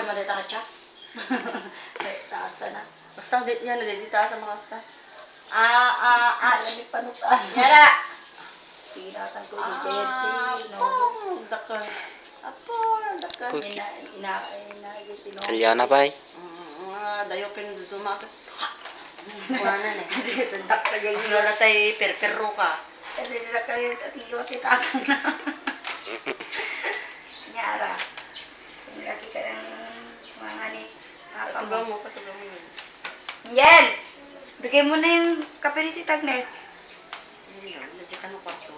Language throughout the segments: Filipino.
Ako madita ka siya. Taasa na. Basta yan na dito taasa mga basta. Lamig panutan. Yara. Pinatan ko yung JNT. Dakay. Apo, dakay. Kalyana pa eh. Dayopin dumakit. Kuhanan eh. Wala tayo perpero ka. Kasi nila kayo at iiwat yung tatang na. Nyara. Kung lagi ka ng mga ni. Patugaw mo yun. Yan! Bigay mo na yung kape ni Tita Agnes. Hindi lang, nandiyan ka ng kwarto.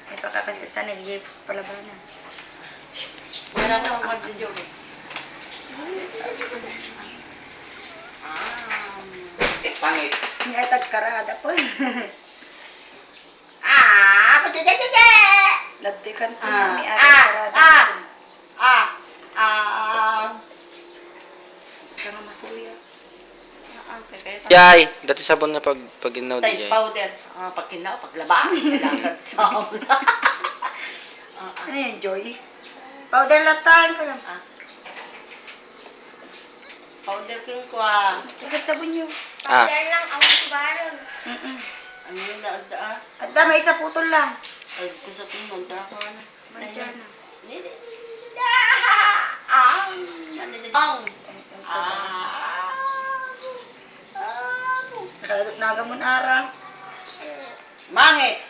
May pakakasista na, hindi palabanan. Wala na akong mag-video eh. Pangit. Hindi ay tagkarada po. Patidididi! Nagtikan po ni Ate Karada. Kaya masuya. Yay! Dati sabon na pag inaw di Tide yay. powder. Pag kinaw, paglaba. Kailangan sa aula. Ano yan, Joy? Powder latahan ko lang. Powder king ko Kasap sabon nyo. Powder lang, awang subaron. Ano yung daag-daa? At dami, isa putol lang. Ay, kung sa tingin, daag ko na. Mandiyan na. Nagamon arang. Mangit.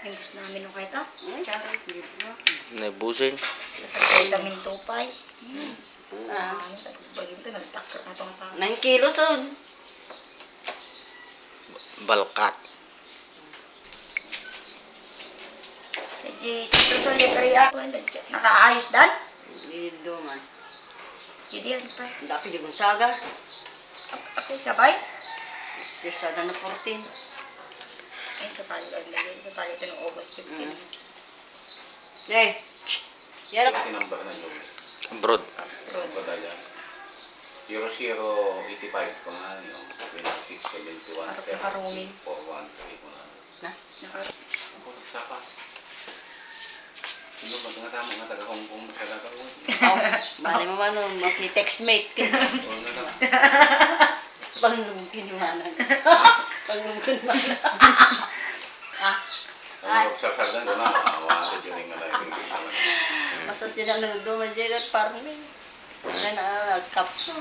Yung gusto namin nung kahit Nabusin. sa vitamin 2 Bagito, nagtakot na itong tao. 9 kilos on. Balkat. Si Susul yung kariya ko, nakaayos dan? Dito man. Hindi yan pa. Ang dapat yung Gonzaga. Ako sabay? Kesa na 14. Ay, sabay lang lagi. Sabay ito ng August 15. Eh. Yan. Tinambak na yung Abroad. badaya. 0085 pa nga yung 2671. Harap na karuming. 41 ko na. Na? Ako nagtapa. Ano ba nga tama nga taga Hong Kong talaga ko. Bali mo man, maki-textmate ka. Oo nga lang. Panglungkin manan. Panglungkin manan. Ano magsasagan ko na, awatid yun yung malaking naman. Basta sila nagduman dyan at parang wala na kapsok.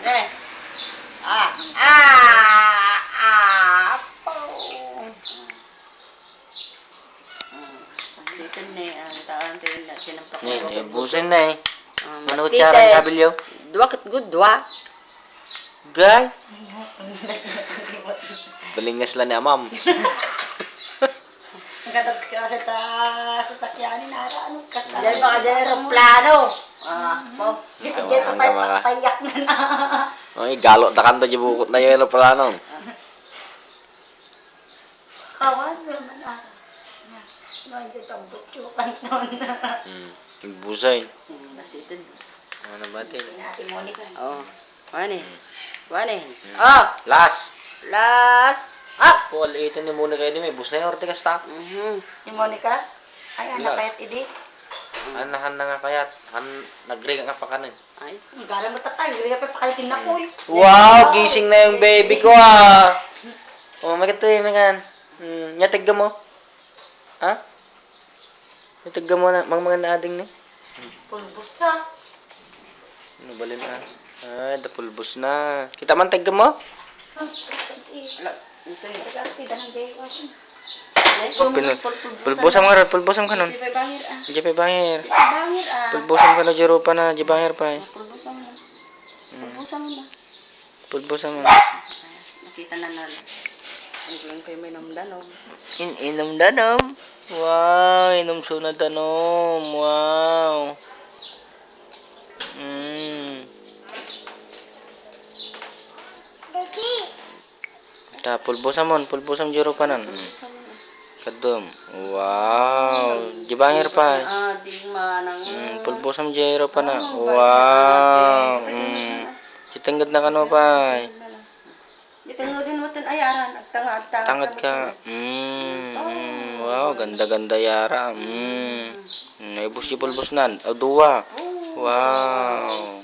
Eh. Sitan na taan tinampak Nih, busin na eh. Manood siya ang kabilyo. Dua kat good dua. Gay. Balingas lang ni amam. Nagkatag ka sa sasakyanin na ano ka sa. Diyan baka dyan aeroplano. Po. Diyan pa payak na na. Ay, galot na kanto dyan bukot na yung aeroplano. Kawan naman ako. Nandiyan ang butyo kanton. Busay. Nasitan. Ano ba din? Ate Monica. Oh. Wani. Wani. Last. Last. Paul, ito ni muna kayo ni may bus na yung orte ka stock. Ni Monica? Ay, anak kayat idi. Anahan na nga kayat. Nag-ring nga pa kanin. Ay. Gala mo tatay. Hindi ka pa pakalitin na ko. Wow, gising na yung baby ko ah. Oh, magito eh, magan. Nyatag ka mo. Ha? Nyatag ka mo na, mga naading ni. Pulbos sa. Ano balin na? Ay, dapulbos na. Kita man tag ka mo? Ito yun. Nagkakita ng day washing. Pulbosam ka rin, pulbosam ka nun. Di ba bangir Diyan pa bangir. Bangir Pulbosam ka na, jero pa na, diyan bangir pa eh. Pulbusan mo na. Pulbusan mo na. Pulbosam mo. Nakita na na. Ang lang kayo may namdanom. Inom danom. Wow, inom sunod danom. Wow. Ta pulbosam mon, pulbosam jero pa nan. Kadum. Wow. Jibangir pa. Di manang. Pulbosam jero pa na. Wow. Citanggad na kano pa. Di tengod din mo tan ayaran. Tangad Tangad ka. ganda-ganda yara. Naibos si pulbos nan. Dua. Wow.